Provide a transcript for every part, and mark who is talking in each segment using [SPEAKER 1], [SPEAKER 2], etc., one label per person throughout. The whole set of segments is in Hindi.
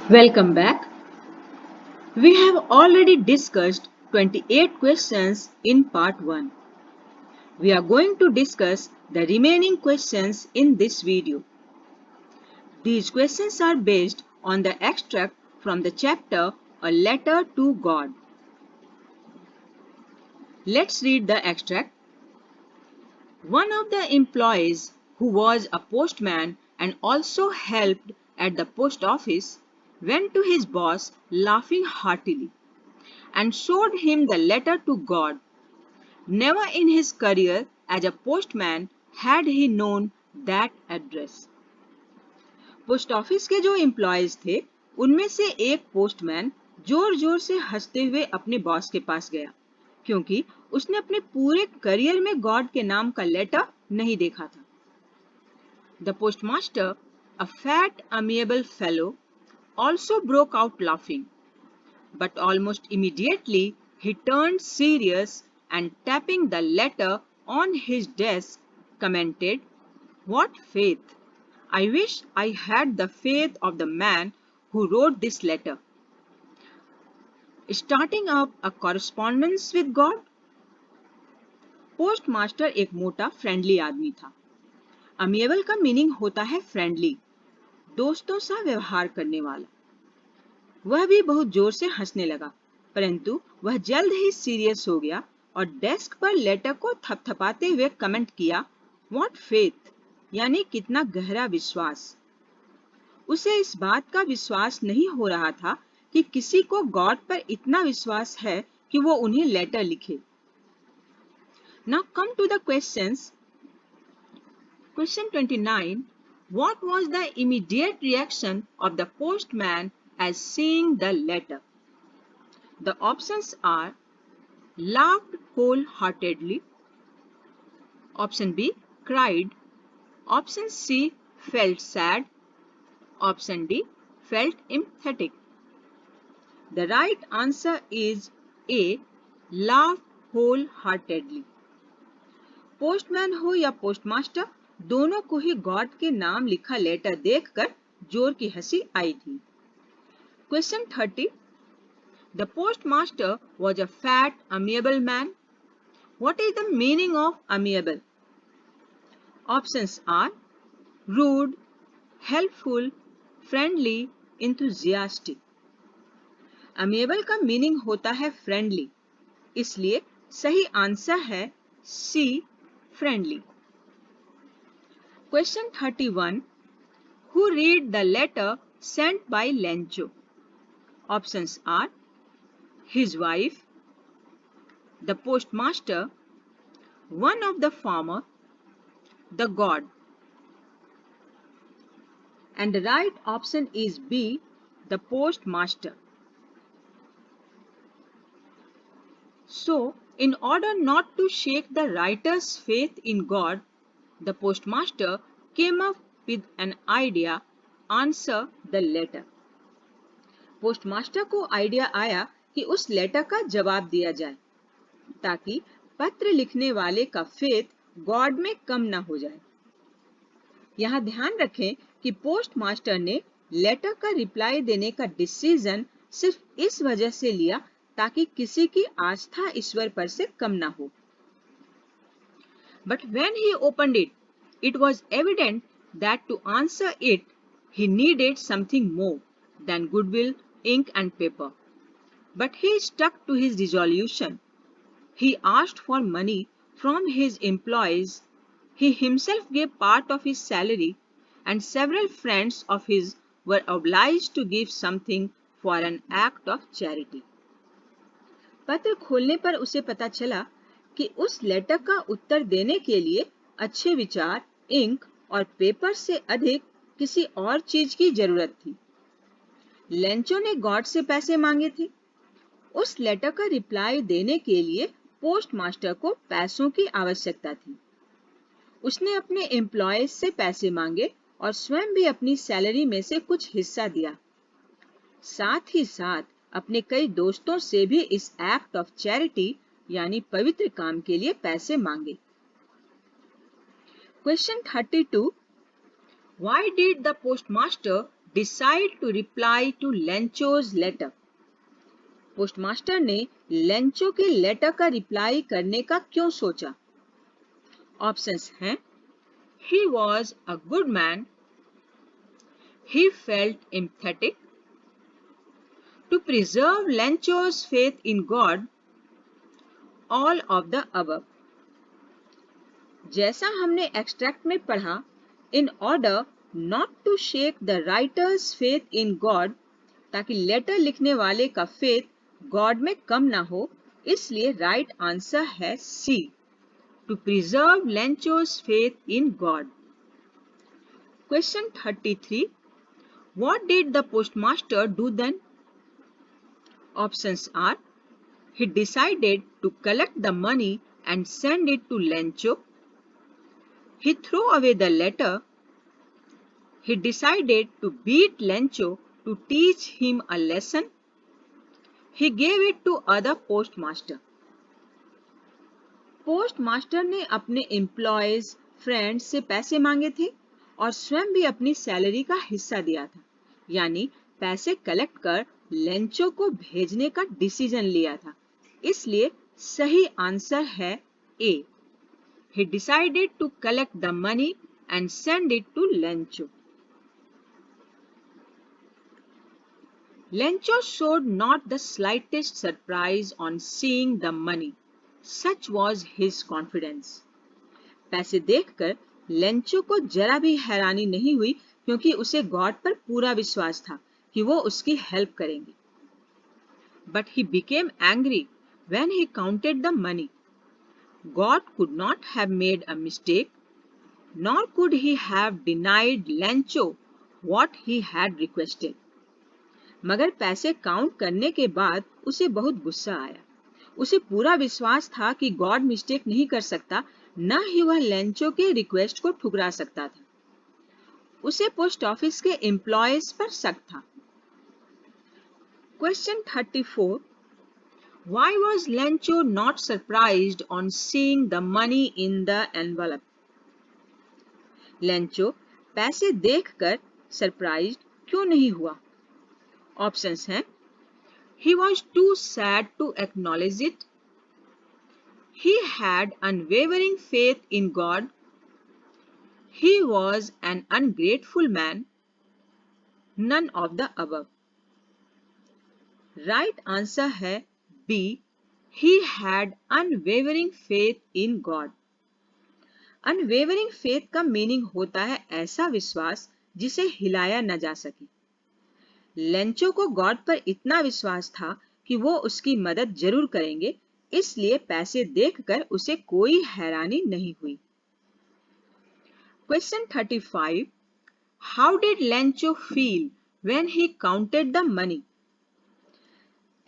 [SPEAKER 1] Welcome back. We have already discussed 28 questions in part 1. We are going to discuss the remaining questions in this video. These questions are based on the extract from the chapter A Letter to God. Let's read the extract. One of the employees, who was a postman and also helped at the post office, went to his boss laughing heartily and showed him the letter to God. Never in his career as a postman had he known that address. Post office के जो एम्प्लॉयज थे उनमें से एक पोस्टमैन जोर जोर से हंसते हुए अपने बॉस के पास गया क्योंकि उसने अपने पूरे करियर में गॉड के नाम का लेटर नहीं देखा था. The postmaster, a fat amiable fellow, also broke out laughing, but almost immediately he turned serious and tapping the letter on his desk commented, "What faith! I wish I had the faith of the man who wrote this letter." Starting up a correspondence with God? Postmaster एक मोटा फ्रेंडली आदमी था. अमिएबल का मीनिंग होता है फ्रेंडली, दोस्तों सा व्यवहार करने वाला. वह भी बहुत जोर से हंसने लगा, परंतु वह जल्द ही सीरियस हो गया और डेस्क पर लेटर को थपथपाते हुए कमेंट किया, "व्हाट फेथ!" यानी कितना गहरा विश्वास. उसे इस बात का विश्वास नहीं हो रहा था कि किसी को गॉड पर इतना विश्वास है कि वो उन्हें लेटर लिखे. Now come to the questions. Question 29. What was the immediate reaction of the postman as seeing the letter? The options are laughed wholeheartedly. Option B, cried. Option C, felt sad. Option D, felt emphatic. The right answer is A, laughed wholeheartedly. Postman हो या पोस्टमास्टर, दोनों को ही गॉड के नाम लिखा लेटर देखकर जोर की हंसी आई थी. Question 30. The postmaster was a fat, amiable man. What is the meaning of amiable? Options are rude, helpful, friendly, enthusiastic. अमिएबल का मीनिंग होता है फ्रेंडली, इसलिए सही आंसर है सी, friendly. Question 31. Who read the letter sent by Lencho? Options are his wife, the postmaster, one of the farmer, the god. And the right option is B, the postmaster. So, in order not to shake the writer's faith in God, the postmaster came up with an idea, answer the letter. Postmaster को आइडिया आया कि उस लेटर का जवाब दिया जाए ताकि पत्र लिखने वाले का फेथ गॉड में कम ना हो जाए. यहाँ ध्यान रखें कि पोस्टमास्टर ने लेटर का रिप्लाई देने का डिसीजन सिर्फ इस वजह से लिया ताकि किसी की आस्था ईश्वर पर से कम ना हो. But when he opened it, it was evident that to answer it, he needed something more than goodwill, ink and paper. But he stuck to his resolution. He asked for money from his employees. He himself gave part of his salary, and several friends of his were obliged to give something for an act of charity. पत्र खोलने पर उसे पता चला कि उस लेटर का उत्तर देने के लिए अच्छे विचार, इंक और पेपर से अधिक किसी और चीज की जरूरत थी. लेंचो ने गॉड से पैसे मांगे थे. उस लेटर का रिप्लाई देने के लिए पोस्टमास्टर को पैसों की आवश्यकता थी. उसने अपने एम्प्लॉयज से पैसे मांगे और स्वयं भी अपनी सैलरी में से कुछ हिस्सा दिया. साथ ही साथ अपने कई दोस्तों से भी इस एक्ट ऑफ चैरिटी यानी पवित्र काम के लिए पैसे मांगे. Question 32. Why did the postmaster decide to reply to Lencho's letter? Postmaster ने लेंचो के लेटर का रिप्लाई करने का क्यों सोचा? ऑप्शंस हैं He was a good man. He felt empathetic. To preserve Lencho's faith in God. All of the above. जैसा हमने एक्सट्रैक्ट में पढ़ा, in order not to shake the writer's faith in God, ताकि लेटर लिखने वाले का फेथ गॉड में कम ना हो, इसलिए राइट आंसर है C, to preserve Lencho's faith in God. Question 33, what did the postmaster do then? Options are he decided to collect the money and send it to Lencho. He threw away the letter. He decided to beat Lencho to teach him a lesson. He gave it to other postmaster. Postmaster ने अपने एम्प्लॉयज फ्रेंड्स से पैसे मांगे थे और स्वयं भी अपनी सैलरी का हिस्सा दिया था, यानी पैसे कलेक्ट कर लेंचो को भेजने का डिसीजन लिया था। इसलिए सही आंसर है ए, he decided to collect the money and send it to Lencho. Lencho showed not the slightest surprise on seeing the money. Such was his confidence. पैसे देखकर लेंचो को जरा भी हैरानी नहीं हुई, क्योंकि उसे गॉड पर पूरा विश्वास था कि वो उसकी हेल्प करेंगे। But he became angry when he counted the money. God could not have made a mistake, nor could he have denied Lencho what he had requested. मगर पैसे काउंट करने के बाद उसे बहुत गुस्सा आया। उसे पूरा विश्वास था कि गॉड मिस्टेक नहीं कर सकता, न ही वह लेंचो के रिक्वेस्ट को ठुकरा सकता था। उसे पोस्ट ऑफिस के एम्प्लॉयज पर शक था। Question 34, Why was Lencho not surprised on seeing the money in the envelope? Lencho पैसे देखकर सरप्राइज्ड क्यों नहीं हुआ? ऑप्शंस हैं He was too sad to acknowledge it. He had unwavering faith in God. He was an ungrateful man. None of the above. Right answer है B. He had unwavering faith in God. Unwavering faith का मीनिंग होता है ऐसा विश्वास जिसे हिलाया न जा सके। लेंचो को गॉड पर इतना विश्वास था कि वो उसकी मदद जरूर करेंगे, इसलिए पैसे देखकर उसे कोई हैरानी नहीं हुई। Question 35, how did Lencho feel when he counted the money?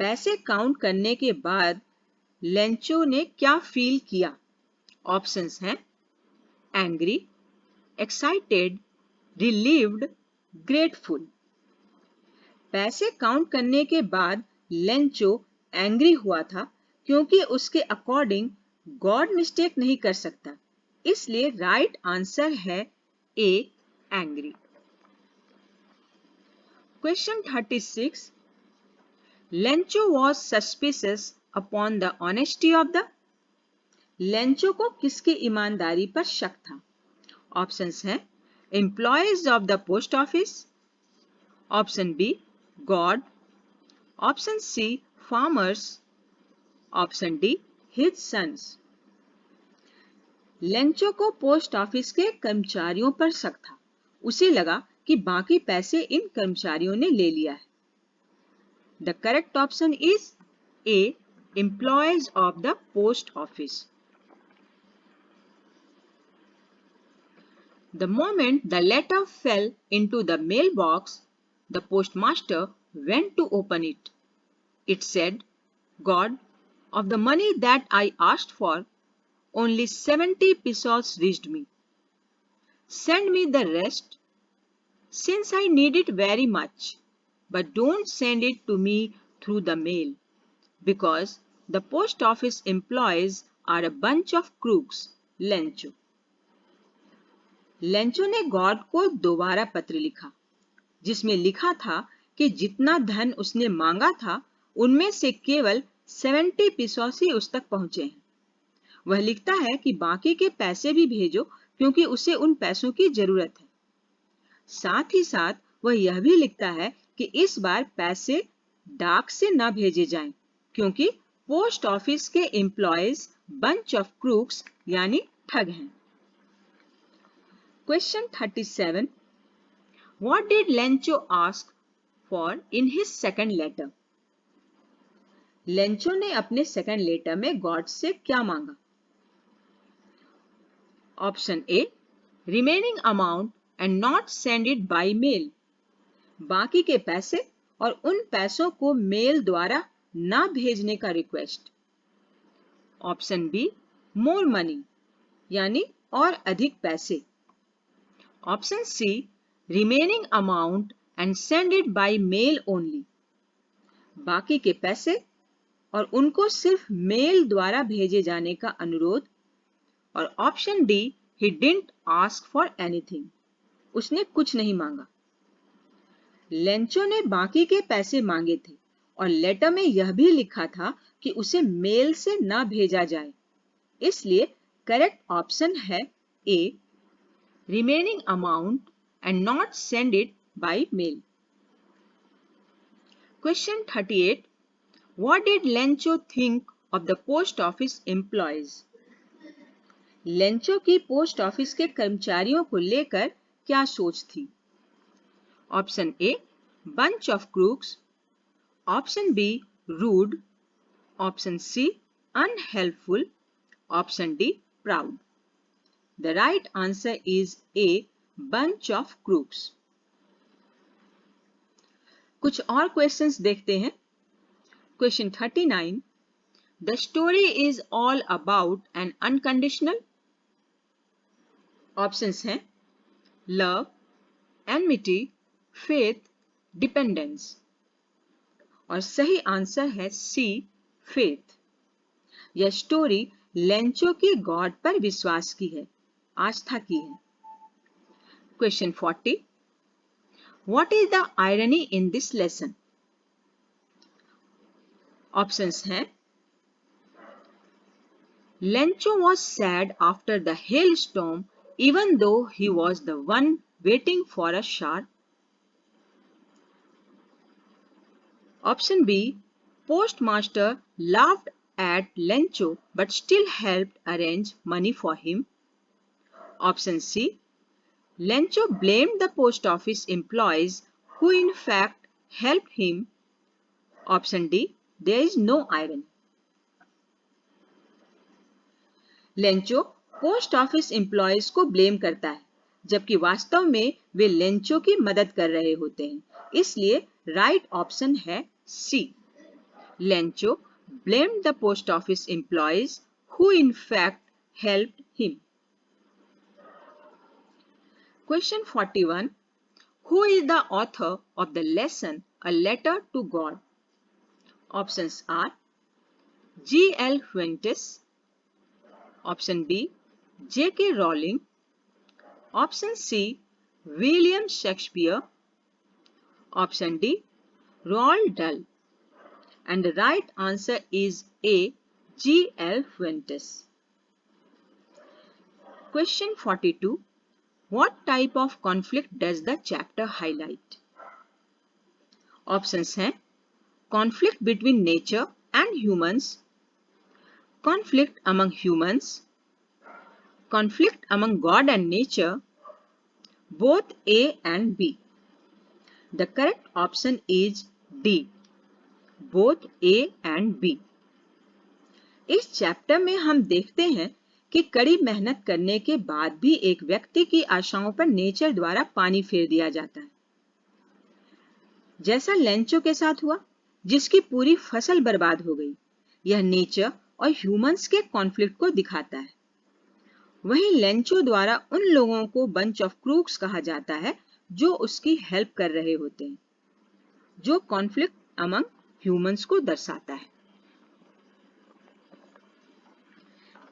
[SPEAKER 1] पैसे काउंट करने के बाद लेंचो ने क्या फील किया? ऑप्शंस हैं एंग्री, एक्साइटेड, रिलीव्ड, ग्रेटफुल। पैसे काउंट करने के बाद लेंचो एंग्री हुआ था, क्योंकि उसके अकॉर्डिंग गॉड मिस्टेक नहीं कर सकता, इसलिए राइट आंसर है A, angry. Question 36, Lencho was suspicious upon the honesty of the? Lencho को किसकी ईमानदारी पर शक था? ऑप्शंस हैं employees of the post office, option B God, option C farmers, option D his sons. Lencho को पोस्ट ऑफिस के कर्मचारियों पर शक था। उसे लगा कि बाकी पैसे इन कर्मचारियों ने ले लिया है। The correct option is a, employees of the post office. The moment the letter fell into the mailbox, the postmaster went to open it. It said, God, of the money that I asked for, only 70 pesos reached me. Send me the rest, since I need it very much, but don't send it to me through the mail, because the post office employees are a bunch of crooks. Lencho. Lencho ने गॉड को दोबारा पत्र लिखा जिसमें लिखा था कि जितना धन उसने मांगा था उनमें से केवल 70 पिसोस ही उस तक पहुंचे हैं। वह लिखता है कि बाकी के पैसे भी भेजो क्योंकि उसे उन पैसों की जरूरत है। साथ ही साथ वह यह भी लिखता है कि इस बार पैसे डाक से न भेजे जाएं क्योंकि पोस्ट ऑफिस के एम्प्लॉयज बंच ऑफ क्रूक्स यानी ठग हैं। Question 37. What did Lencho ask for in his second letter? Lencho ने अपने सेकंड लेटर में गॉड से क्या मांगा? Option A, remaining amount and not send it by mail, बाकी के पैसे और उन पैसों को मेल द्वारा ना भेजने का request. Option B, more money यानी और अधिक पैसे। Option C, remaining amount and send it by mail only, बाकी के पैसे और उनको सिर्फ मेल द्वारा भेजे जाने का अनुरोध। और option D, he didn't ask for anything, उसने कुछ नहीं मांगा। लेंचो ने बाकी के पैसे मांगे थे और लेटर में यह भी लिखा था कि उसे मेल से ना भेजा जाए, इसलिए करेक्ट ऑप्शन है A, remaining amount and not send it by mail. Question 38. What did Lencho think of the post office employees? Lencho की पोस्ट ऑफिस के कर्मचारियों को लेकर क्या सोच थी? Option A, bunch of crooks, option B, rude, option C, unhelpful, option D, proud. The right answer is A, bunch of crooks. कुछ और क्वेश्चंस देखते हैं। Question 39. The story is all about an unconditional. Options हैं love, enmity, faith, dependence. और सही आंसर है सी, faith. यह स्टोरी लेंचो की गॉड पर विश्वास की है, आस्था की है। Question 40. What is the irony in this lesson? Options हैं Lencho was sad after the hailstorm even though he was the one waiting for a shower. Option B, postmaster laughed at Lencho but still helped arrange money for him. Option C, Lencho blamed the post office employees who in fact helped him. Option D, there is no irony. Lencho post office employees को ब्लेम करता है जबकि वास्तव में वे लेंचो की मदद कर रहे होते हैं, इसलिए राइट ऑप्शन है C, Lencho blamed the post office employees who in fact helped him. Question 41. Who is the author of the lesson a letter to God? Options are G.L. Fuentes, Option B, J.K. Rowling, Option C, William Shakespeare, Option D, Roald Dahl. And the right answer is A, G.L. Fuentes. Question 42. What type of conflict does the chapter highlight? Options हैं conflict between nature and humans, conflict among humans, conflict among God and nature, both A and B. The correct option is D, both A and B. इस चैप्टर में हम देखते हैं कि कड़ी मेहनत करने के बाद भी एक व्यक्ति की आशाओं पर नेचर द्वारा पानी फेर दिया जाता है, जैसा लेंचो के साथ हुआ जिसकी पूरी फसल बर्बाद हो गई। यह नेचर और ह्यूमंस के कॉन्फ्लिक्ट को दिखाता है। वहीं लेंचो द्वारा उन लोगों को बंच ऑफ क्रूक्स कहा जाता है जो उसकी हेल्प कर रहे होते हैं, जो कॉन्फ्लिक्ट अमंग ह्यूमंस को दर्शाता है।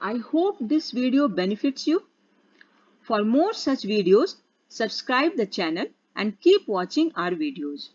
[SPEAKER 1] I hope this video benefits you. For more such videos, subscribe the channel and keep watching our videos.